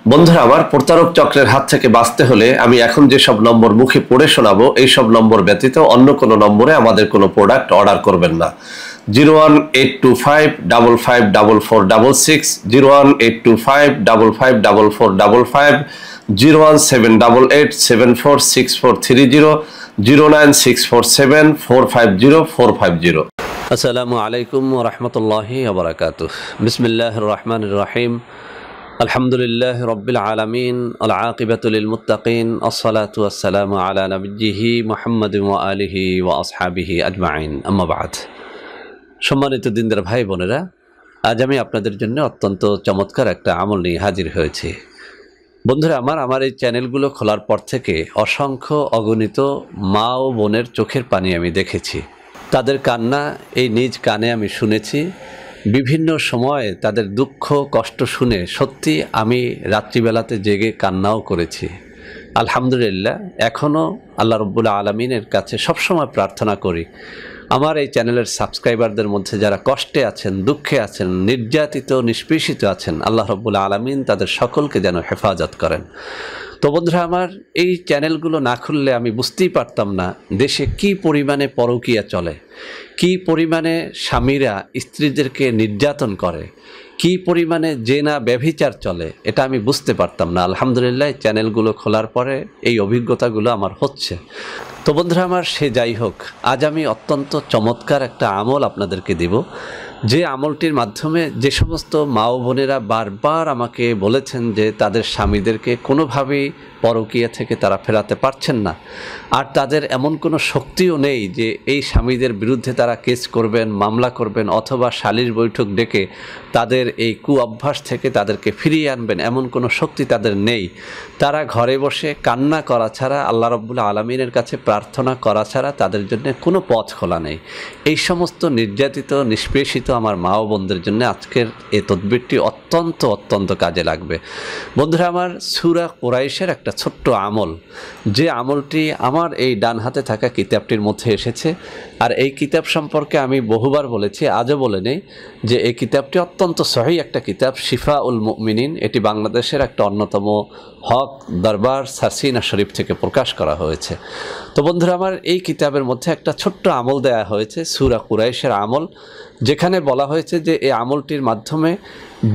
বন্ধুরা আমার, প্রতারক চক্রের হাত থেকে বাঁচতে হলে আমি এখন যেসব নম্বর মুখে পড়ে শোনাবো এই সব নম্বর ব্যতীত অন্য কোনো নম্বরে আমাদের কোনো প্রোডাক্ট অর্ডার করবেন না। 01825554466, 01825554455, 01788746430, 09647450450। আসসালামু আলাইকুম ওয়া রাহমাতুল্লাহি ওয়া বারাকাতুহু। বিসমিল্লাহির রহমানির রহিম। আলহামদুলিল্লাহি রাব্বিল আলামিন, আল আকিবাতু লিল মুত্তাকিন, আসসালাতু ওয়াসসালামু আলা নাবিয়্যিহি মুহাম্মাদিন ওয়া আলিহি ওয়া আসহাবিহি আজমাইন, আম্মা বা'দ। সম্মানিত দিনদার ভাই বোনেরা, আজ আমি আপনাদের জন্য অত্যন্ত চমৎকার একটা আমল নিয়ে হাজির হয়েছি। বন্ধুরা আমার এই চ্যানেলগুলো খোলার পর থেকে অসংখ্য অগণিত মা ও বোনের চোখের পানি আমি দেখেছি। তাদের কান্না এই নিজ কানে আমি শুনেছি। বিভিন্ন সময়ে তাদের দুঃখ কষ্ট শুনে সত্যি আমি রাত্রিবেলাতে জেগে কান্নাও করেছি। আলহামদুলিল্লাহ, এখনও আল্লাহ রব্বুল আলমিনের কাছে সবসময় প্রার্থনা করি আমার এই চ্যানেলের সাবস্ক্রাইবারদের মধ্যে যারা কষ্টে আছেন, দুঃখে আছেন, নির্যাতিত নিষ্পেষিত আছেন, আল্লাহ রব্বুল আলমিন তাদের সকলকে যেন হেফাজত করেন। তো বন্ধুরা আমার, এই চ্যানেলগুলো না খুললে আমি বুঝতেই পারতাম না দেশে কি পরিমাণে পরকীয়া চলে, কি পরিমাণে স্বামীরা স্ত্রীদেরকে নির্যাতন করে, কি পরিমাণে জেনা ব্যভিচার চলে, এটা আমি বুঝতে পারতাম না। আলহামদুলিল্লাহ, চ্যানেলগুলো খোলার পরে এই অভিজ্ঞতাগুলো আমার হচ্ছে। তো বন্ধুরা আমার, সে যাই হোক, আজ আমি অত্যন্ত চমৎকার একটা আমল আপনাদেরকে দিব, যে আমলটির মাধ্যমে যে সমস্ত মা ও বোনেরা বারবার আমাকে বলেছেন যে তাদের স্বামীদেরকে কোনোভাবেই পরকীয়া থেকে তারা ফেরাতে পারছেন না, আর তাদের এমন কোনো শক্তিও নেই যে এই স্বামীদের বিরুদ্ধে তারা কেস করবেন, মামলা করবেন, অথবা সালিশ বৈঠক ডেকে তাদের এই কুঅভ্যাস থেকে তাদেরকে ফিরিয়ে আনবেন, এমন কোনো শক্তি তাদের নেই। তারা ঘরে বসে কান্না করা ছাড়া, আল্লাহ রাব্বুল আলামিনের কাছে প্রার্থনা করা ছাড়া তাদের জন্য কোনো পথ খোলা নেই। এই সমস্ত নির্যাতিত নিষ্পেষিত আমার মা ও বোনদের জন্য আজকের এই তদবিরটি অত্যন্ত কাজে লাগবে। বন্ধুরা আমার, সূরা কুরাইশের একটা ছোট্ট আমল, যে আমলটি আমার এই ডান হাতে থাকা কিতাবটির মধ্যে এসেছে। আর এই কিতাব সম্পর্কে আমি বহুবার বলেছি, আজও বলে নেই যে এই কিতাবটি অত্যন্ত সহিহ একটা কিতাব, শিফাউল মুমিনিন। এটি বাংলাদেশের একটা অন্যতম হক দরবার সাসিনা শরীফ থেকে প্রকাশ করা হয়েছে। তো বন্ধুরা আমার, এই কিতাবের মধ্যে একটা ছোট্ট আমল দেয়া হয়েছে, সূরা কুরাইশের আমল, যেখানে বলা হয়েছে যে এই আমলটির মাধ্যমে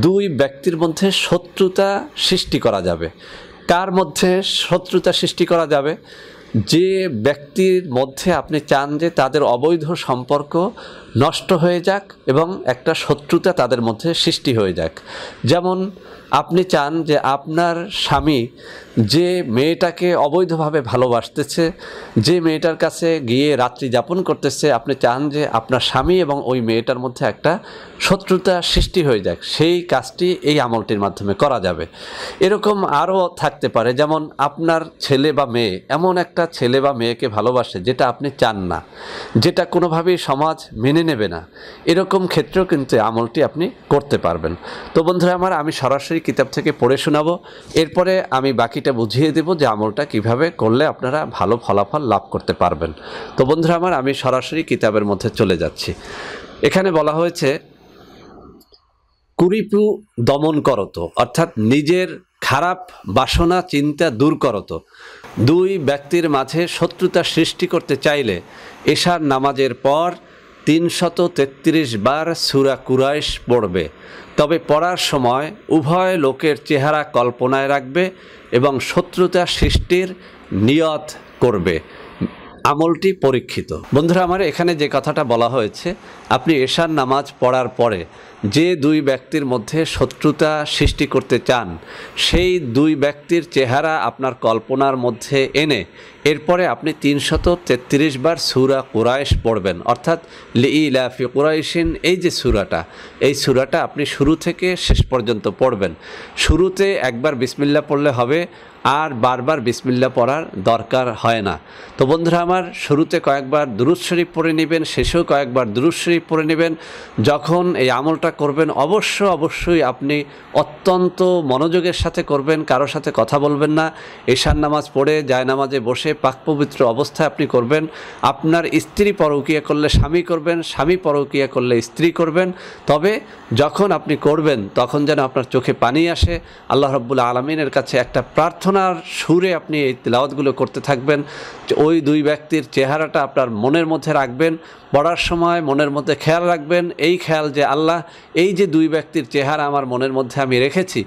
দুই ব্যক্তির মধ্যে শত্রুতা সৃষ্টি করা যাবে। কার মধ্যে শত্রুতা সৃষ্টি করা যাবে? যে ব্যক্তির মধ্যে আপনি চান যে তাদের অবৈধ সম্পর্ক নষ্ট হয়ে যাক এবং একটা শত্রুতা তাদের মধ্যে সৃষ্টি হয়ে যাক। যেমন আপনি চান যে আপনার স্বামী যে মেয়েটাকে অবৈধভাবে ভালোবাসতেছে, যে মেয়েটার কাছে গিয়ে রাত্রি যাপন করতেছে, আপনি চান যে আপনার স্বামী এবং ওই মেয়েটার মধ্যে একটা শত্রুতা সৃষ্টি হয়ে যাক। সেই কাজটি এই আমলটির মাধ্যমে করা যাবে। এরকম আরও থাকতে পারে, যেমন আপনার ছেলে বা মেয়ে এমন একটা ছেলে বা মেয়েকে ভালোবাসে যেটা আপনি চান না, যেটা কোনোভাবেই সমাজ মেনে নেবে না। এরকম ক্ষেত্রেও কিন্তু আমলটি আপনি করতে পারবেন। তো বন্ধুরা আমার, আমি সরাসরি কিতাব থেকে পড়ে শোনাবো, এরপরে আমি বাকিটা বুঝিয়ে দেব যে আমলটা কিভাবে করলে আপনারা ভালো ফলাফল লাভ করতে পারবেন। তো বন্ধুরা আমার, আমি সরাসরি কিতাবের মধ্যে চলে যাচ্ছি। এখানে বলা হয়েছে, কুরিপু দমন করত, অর্থাৎ নিজের খারাপ বাসনা চিন্তা দূর করত। দুই ব্যক্তির মাঝে শত্রুতা সৃষ্টি করতে চাইলে এশার নামাজের পর 333 বার সূরা কুরাইশ পড়বে। তবে পড়ার সময় উভয় লোকের চেহারা কল্পনায় রাখবে এবং শত্রুতা সৃষ্টির নিয়ত করবে। আমলটি পরীক্ষিত। বন্ধুরা আমার, এখানে যে কথাটা বলা হয়েছে, আপনি এশার নামাজ পড়ার পরে যে দুই ব্যক্তির মধ্যে শত্রুতা সৃষ্টি করতে চান, সেই দুই ব্যক্তির চেহারা আপনার কল্পনার মধ্যে এনে এরপরে আপনি 333 বার সূরা কুরাইশ পড়বেন, অর্থাৎ লিইলাফি কুরাইশিন। এই যে সূরাটা, এই সূরাটা আপনি শুরু থেকে শেষ পর্যন্ত পড়বেন। শুরুতে একবার বিসমিল্লাহ পড়লে হবে, আর বারবার বিসমিল্লাহ পড়ার দরকার হয় না। তো বন্ধুরা আমার, শুরুতে কয়েকবার দুরূদ শরীফ পড়ে নেবেন, শেষেও কয়েকবার দুরূদ শরীফ পড়ে নেবেন। যখন এই আমলটা করবেন অবশ্যই আপনি অত্যন্ত মনোযোগের সাথে করবেন, কারোর সাথে কথা বলবেন না। এশার নামাজ পড়ে জায়নামাজে বসে পাক পবিত্র অবস্থায় আপনি করবেন। আপনার স্ত্রী পরকীয়া করলে স্বামী করবেন, স্বামী পরকীয়া করলে স্ত্রী করবেন। তবে যখন আপনি করবেন তখন যেন আপনার চোখে পানি আসে। আল্লাহ রাব্বুল আলামিনের কাছে একটা প্রার্থনার সুরে আপনি এই তিলাওয়াতগুলো করতে থাকবেন। ওই দুই ব্যক্তির চেহারাটা আপনার মনের মধ্যে রাখবেন। পড়ার সময় মনের মধ্যে খেয়াল রাখবেন, এই খেয়াল যে আল্লাহ, এই যে দুই ব্যক্তির চেহারা আমার মনের মধ্যে আমি রেখেছি,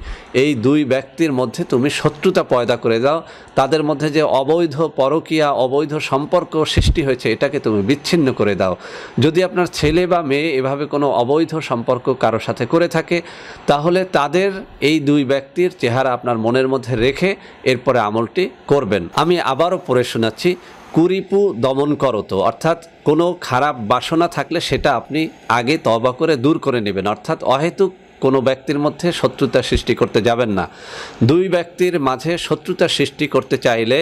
এই দুই ব্যক্তির মধ্যে তুমি শত্রুতা পয়দা করে দাও। তাদের মধ্যে যে অবৈধ পরকীয়া, অবৈধ সম্পর্ক সৃষ্টি হয়েছে, এটাকে তুমি বিচ্ছিন্ন করে দাও। যদি আপনার ছেলে বা মেয়ে এভাবে কোনো অবৈধ সম্পর্ক কারো সাথে করে থাকে, তাহলে তাদের এই দুই ব্যক্তির চেহারা আপনার মনের মধ্যে রেখে এরপরে আমলটি করবেন। আমি আবারও পড়ে শোনাচ্ছি। কুরিপু দমন করতো, অর্থাৎ কোনো খারাপ বাসনা থাকলে সেটা আপনি আগে তওবা করে দূর করে নেবেন। অর্থাৎ অহেতুক কোনো ব্যক্তির মধ্যে শত্রুতা সৃষ্টি করতে যাবেন না। দুই ব্যক্তির মাঝে শত্রুতা সৃষ্টি করতে চাইলে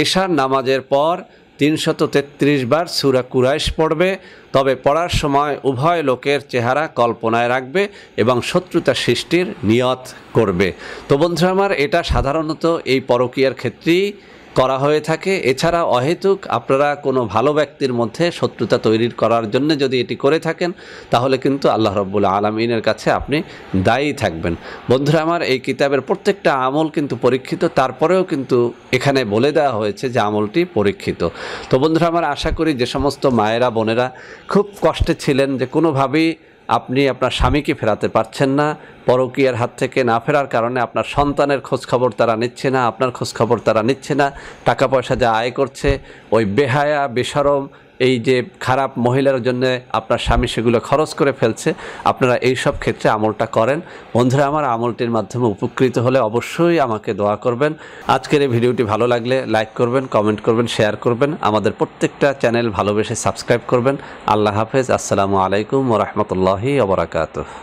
এশার নামাজের পর 333 বার সূরা কুরাইশ পড়বে। তবে পড়ার সময় উভয় লোকের চেহারা কল্পনায় রাখবে এবং শত্রুতা সৃষ্টির নিয়ত করবে। তো বন্ধুরা আমার, এটা সাধারণত এই পরকীয়ার ক্ষেত্রেই করা হয়ে থাকে। এছাড়া অহেতুক আপনারা কোনো ভালো ব্যক্তির মধ্যে শত্রুতা তৈরি করার জন্য যদি এটি করে থাকেন, তাহলে কিন্তু আল্লাহ রাব্বুল আলামিনের কাছে আপনি দায়ী থাকবেন। বন্ধুরা আমার, এই কিতাবের প্রত্যেকটা আমল কিন্তু পরীক্ষিত, তারপরেও কিন্তু এখানে বলে দেওয়া হয়েছে যে আমলটি পরীক্ষিত। তো বন্ধুরা আমার, আশা করি যে সমস্ত মায়েরা বোনেরা খুব কষ্টে ছিলেন যে কোনোভাবেই আপনি আপনার স্বামীকে ফেরাতে পারছেন না, পরকীয়ার হাত থেকে না ফেরার কারণে আপনার সন্তানের খোঁজখবর তারা নিচ্ছে না, আপনার খোঁজখবর তারা নিচ্ছে না, টাকা পয়সা যা আয় করছে ওই বেহায়া বেশরম এই যে খারাপ মহিলার জন্য আপনার স্বামী সেগুলো খরচ করে ফেলছে, আপনারা এই সব ক্ষেত্রে আমলটা করেন। বন্ধুরা আমার, আমলটির মাধ্যমে উপকৃত হলে অবশ্যই আমাকে দোয়া করবেন। আজকের এই ভিডিওটি ভালো লাগলে লাইক করবেন, কমেন্ট করবেন, শেয়ার করবেন। আমাদের প্রত্যেকটা চ্যানেল ভালোবেসে সাবস্ক্রাইব করবেন। আল্লাহ হাফেজ। আসসালামু আলাইকুম ওয়া রাহমাতুল্লাহি ওয়া বারাকাতুহু।